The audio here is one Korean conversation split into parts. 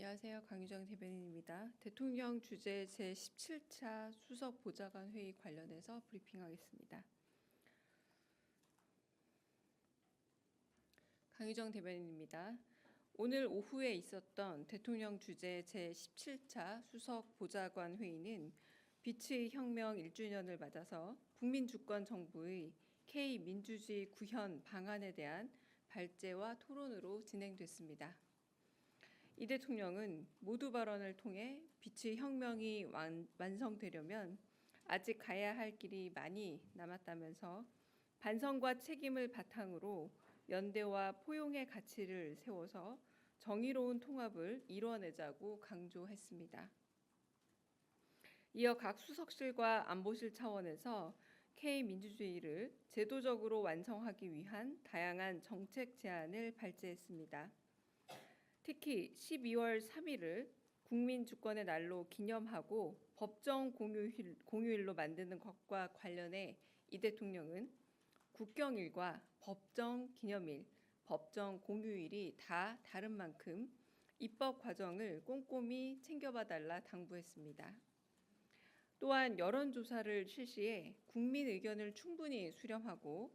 안녕하세요. 강유정 대변인입니다. 대통령 주재 제17차 수석 보좌관 회의 관련해서 브리핑하겠습니다. 강유정 대변인입니다. 오늘 오후에 있었던 대통령 주재 제17차 수석 보좌관 회의는 빛의 혁명 1주년을 맞아서 국민주권정부의 K민주주의 구현 방안에 대한 발제와 토론으로 진행됐습니다. 이 대통령은 모두 발언을 통해 빛의 혁명이 완성되려면 아직 가야 할 길이 많이 남았다면서 반성과 책임을 바탕으로 연대와 포용의 가치를 세워서 정의로운 통합을 이뤄내자고 강조했습니다. 이어 각 수석실과 안보실 차원에서 K민주주의를 제도적으로 완성하기 위한 다양한 정책 제안을 발제했습니다. 특히 12월 3일을 국민주권의 날로 기념하고 법정 공휴일로 만드는 것과 관련해 이 대통령은 국경일과 법정 기념일, 법정 공휴일이 다 다른 만큼 입법 과정을 꼼꼼히 챙겨봐달라 당부했습니다. 또한 여론조사를 실시해 국민 의견을 충분히 수렴하고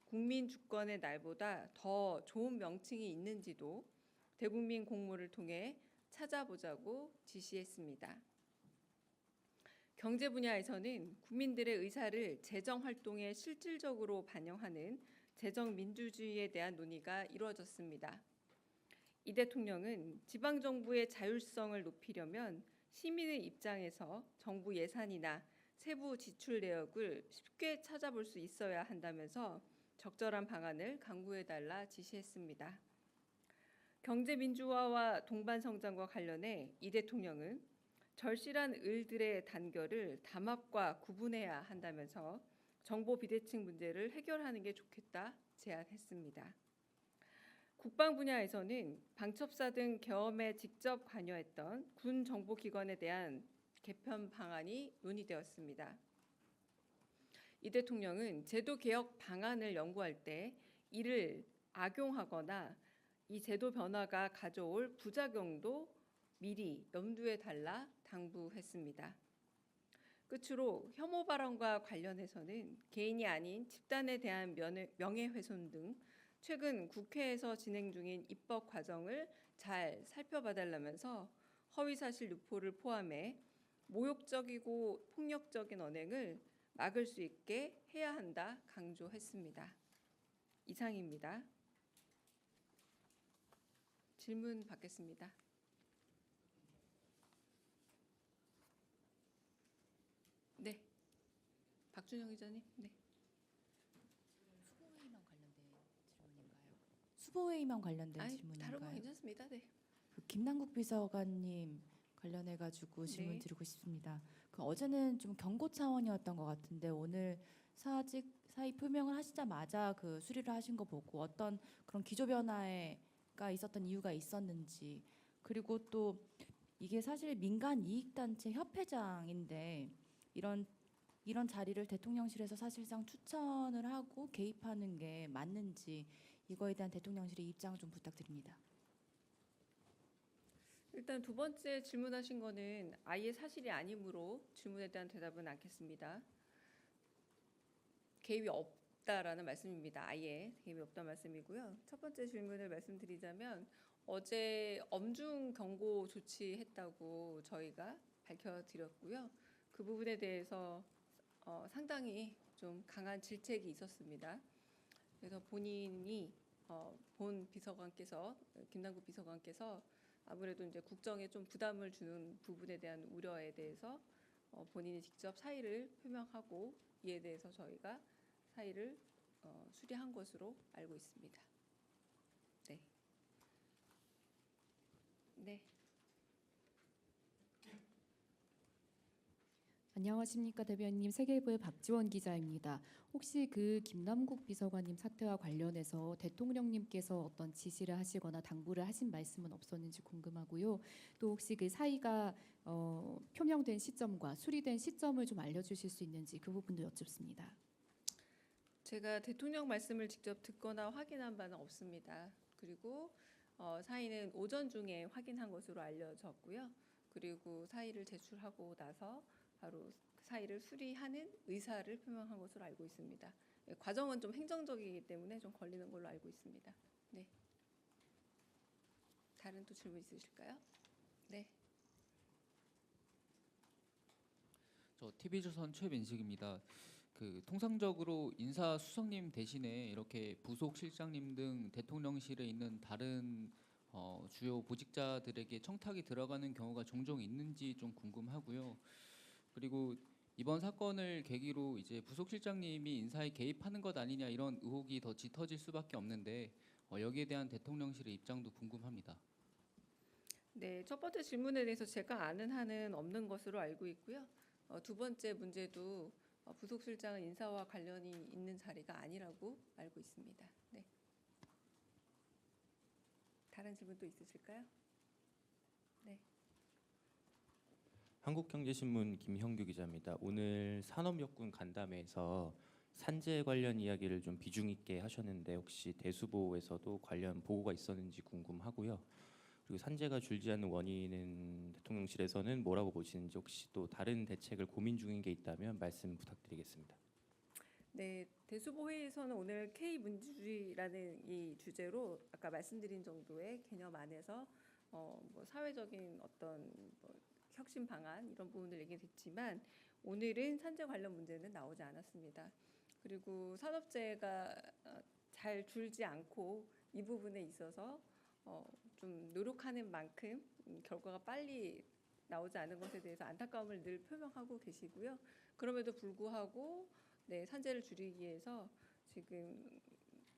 국민주권의 날보다 더 좋은 명칭이 있는지도 대국민 공모를 통해 찾아보자고 지시했습니다. 경제 분야에서는 국민들의 의사를 재정 활동에 실질적으로 반영하는 재정 민주주의에 대한 논의가 이루어졌습니다. 이 대통령은 지방정부의 자율성을 높이려면 시민의 입장에서 정부 예산이나 세부 지출 내역을 쉽게 찾아볼 수 있어야 한다면서 적절한 방안을 강구해달라 지시했습니다. 경제 민주화와 동반 성장과 관련해 이 대통령은 절실한 을들의 단결을 담합과 구분해야 한다면서 정보 비대칭 문제를 해결하는 게 좋겠다 제안했습니다. 국방 분야에서는 방첩사 등 계엄에 직접 관여했던 군 정보기관에 대한 개편 방안이 논의되었습니다. 이 대통령은 제도 개혁 방안을 연구할 때 이를 악용하거나 이 제도 변화가 가져올 부작용도 미리 염두에 달라 당부했습니다. 끝으로 혐오 발언과 관련해서는 개인이 아닌 집단에 대한 명예훼손 등 최근 국회에서 진행 중인 입법 과정을 잘 살펴봐달라면서 허위사실 유포를 포함해 모욕적이고 폭력적인 언행을 막을 수 있게 해야 한다 강조했습니다. 이상입니다. 질문 받겠습니다. 네, 박준영 기자님. 네. 수보회의만 관련된 질문인가요? 수보회의만 관련된 아니, 질문인가요? 다른 건 괜찮습니다. 네. 김남국 비서관님 관련해 가지고 질문 네. 드리고 싶습니다. 어제는 좀 경고 차원이었던 것 같은데 오늘 사의 표명을 하시자마자 수리를 하신 거 보고 어떤 그런 기조 변화가 있었던 이유가 있었는지, 그리고 또 이게 사실 민간 이익단체 협회장인데 이런 자리를 대통령실에서 사실상 추천을 하고 개입하는 게 맞는지, 이거에 대한 대통령실의 입장을 좀 부탁드립니다. 일단 두 번째 질문하신 거는 아예 사실이 아니므로 질문에 대한 대답은 않겠습니다. 개입이 없다라는 말씀입니다. 아예 개입이 없다는 말씀이고요. 첫 번째 질문을 말씀드리자면 어제 엄중 경고 조치했다고 저희가 밝혀드렸고요. 그 부분에 대해서 상당히 좀 강한 질책이 있었습니다. 그래서 본인이 본 비서관께서 김남국 비서관께서 아무래도 이제 국정에 좀 부담을 주는 부분에 대한 우려에 대해서 본인이 직접 사의를 표명하고 이에 대해서 저희가 사의를 수리한 것으로 알고 있습니다. 네. 네. 안녕하십니까 대변인님, 세계일보의 박지원 기자입니다. 혹시 김남국 비서관님 사태와 관련해서 대통령님께서 어떤 지시를 하시거나 당부를 하신 말씀은 없었는지 궁금하고요. 또 혹시 사의가 표명된 시점과 수리된 시점을 좀 알려주실 수 있는지 그 부분도 여쭙습니다. 제가 대통령 말씀을 직접 듣거나 확인한 바는 없습니다. 그리고 사의는 오전 중에 확인한 것으로 알려졌고요. 그리고 사의를 제출하고 나서 바로 사의를 수리하는 의사를 표명한 것으로 알고 있습니다. 과정은 좀 행정적이기 때문에 좀 걸리는 걸로 알고 있습니다. 네. 다른 또 질문 있으실까요? 네. 저 TV조선 최민식입니다. 통상적으로 인사수석님 대신에 이렇게 부속실장님 등 대통령실에 있는 다른 주요 보직자들에게 청탁이 들어가는 경우가 종종 있는지 좀 궁금하고요. 그리고 이번 사건을 계기로 이제 부속실장님이 인사에 개입하는 것 아니냐 이런 의혹이 더 짙어질 수밖에 없는데 여기에 대한 대통령실의 입장도 궁금합니다. 네, 첫 번째 질문에 대해서 제가 아는 한은 없는 것으로 알고 있고요. 두 번째 문제도 부속실장은 인사와 관련이 있는 자리가 아니라고 알고 있습니다. 네. 다른 질문 또 있으실까요? 네. 한국경제신문 김형규 기자입니다. 오늘 산업역군 간담회에서 산재 관련 이야기를 좀 비중 있게 하셨는데 혹시 대수보에서도 관련 보고가 있었는지 궁금하고요. 그리고 산재가 줄지 않는 원인은 대통령실에서는 뭐라고 보시는지 혹시 또 다른 대책을 고민 중인 게 있다면 말씀 부탁드리겠습니다. 네, 대수보 회의에서는 오늘 K문주주의라는 이 주제로 아까 말씀드린 정도의 개념 안에서 뭐 사회적인 어떤 뭐 혁신 방안 이런 부분을 얘기했지만 오늘은 산재 관련 문제는 나오지 않았습니다. 그리고 산업재해가 잘 줄지 않고 이 부분에 있어서 좀 노력하는 만큼 결과가 빨리 나오지 않은 것에 대해서 안타까움을 늘 표명하고 계시고요. 그럼에도 불구하고 네, 산재를 줄이기 위해서 지금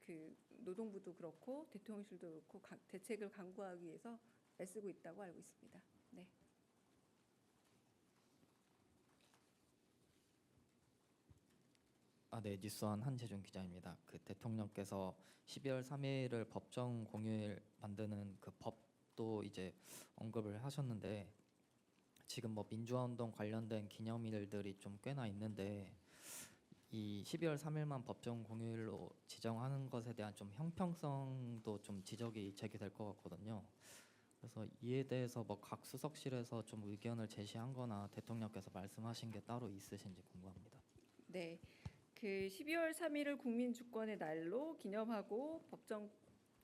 그 노동부도 그렇고 대통령실도 그렇고 대책을 강구하기 위해서 애쓰고 있다고 알고 있습니다. 네. 네, 뉴스원 한재준 기자입니다. 대통령께서 12월 3일을 법정 공휴일 만드는 그 법도 이제 언급을 하셨는데 지금 뭐 민주화 운동 관련된 기념일들이 좀 꽤나 있는데 이 12월 3일만 법정 공휴일로 지정하는 것에 대한 좀 형평성도 좀 지적이 제기될 것 같거든요. 그래서 이에 대해서 뭐 각 수석실에서 좀 의견을 제시한거나 대통령께서 말씀하신 게 따로 있으신지 궁금합니다. 네. 그 12월 3일을 국민주권의 날로 기념하고 법정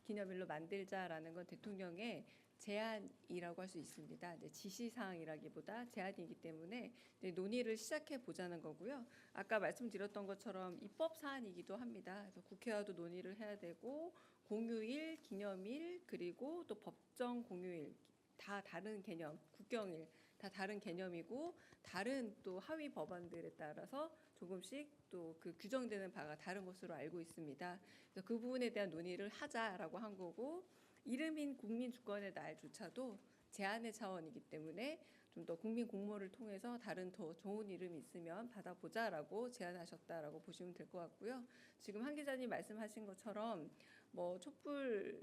기념일로 만들자라는 건 대통령의 제안이라고 할 수 있습니다. 이제 지시사항이라기보다 제안이기 때문에 이제 논의를 시작해 보자는 거고요. 아까 말씀드렸던 것처럼 입법 사안이기도 합니다. 그래서 국회와도 논의를 해야 되고 공휴일, 기념일 그리고 또 법정 공휴일 다 다른 개념, 국경일 다 다른 개념이고 다른 또 하위 법안들에 따라서 조금씩 또 그 규정되는 바가 다른 것으로 알고 있습니다. 그래서 그 부분에 대한 논의를 하자라고 한 거고 이름인 국민주권의 날조차도 제안의 차원이기 때문에 좀 더 국민 공모를 통해서 다른 더 좋은 이름이 있으면 받아보자라고 제안하셨다라고 보시면 될 것 같고요. 지금 한 기자님 말씀하신 것처럼 뭐 촛불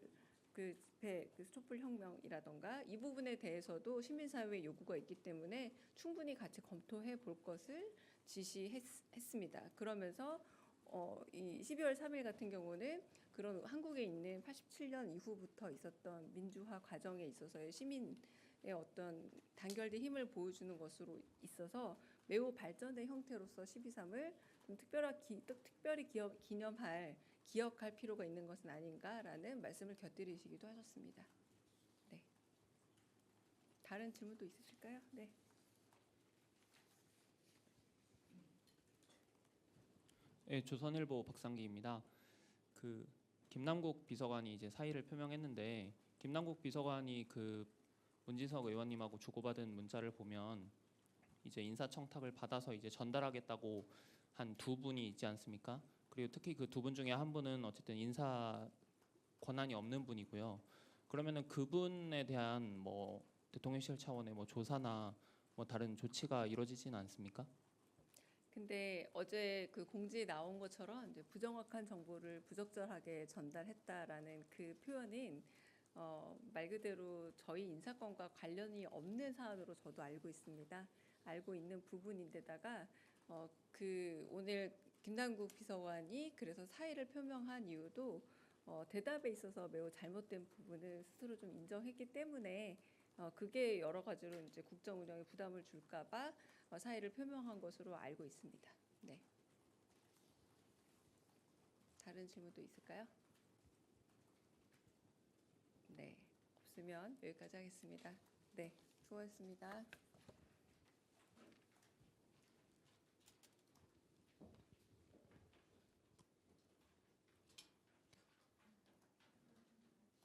집회, 촛불 혁명이라던가 이 부분에 대해서도 시민사회의 요구가 있기 때문에 충분히 같이 검토해 볼 것을 지시했습니다. 그러면서 이 12월 3일 같은 경우는 그런 한국에 있는 87년 이후부터 있었던 민주화 과정에 있어서의 시민의 어떤 단결된 힘을 보여주는 것으로 있어서 매우 발전된 형태로서 12.3을 좀 특별히 기억할 필요가 있는 것은 아닌가라는 말씀을 곁들이시기도 하셨습니다. 네. 다른 질문도 있으실까요? 네. 네, 조선일보 박상기입니다. 김남국 비서관이 이제 사의를 표명했는데 김남국 비서관이 문진석 의원님하고 주고받은 문자를 보면 이제 인사청탁을 받아서 이제 전달하겠다고 한 두 분이 있지 않습니까? 그리고 특히 그 두 분 중에 한 분은 어쨌든 인사 권한이 없는 분이고요. 그러면은 그분에 대한 뭐 대통령실 차원의 뭐 조사나 뭐 다른 조치가 이루어지지는 않습니까? 근데 어제 그 공지에 나온 것처럼 이제 부정확한 정보를 부적절하게 전달했다라는 그 표현은 말 그대로 저희 인사권과 관련이 없는 사안으로 저도 알고 있습니다. 알고 있는 부분인데다가 오늘 김남국 비서관이 그래서 사의를 표명한 이유도 대답에 있어서 매우 잘못된 부분을 스스로 좀 인정했기 때문에 그게 여러 가지로 이제 국정 운영에 부담을 줄까봐 사의를 표명한 것으로 알고 있습니다. 네. 다른 질문도 있을까요? 네, 없으면 여기까지 하겠습니다. 네, 수고하셨습니다.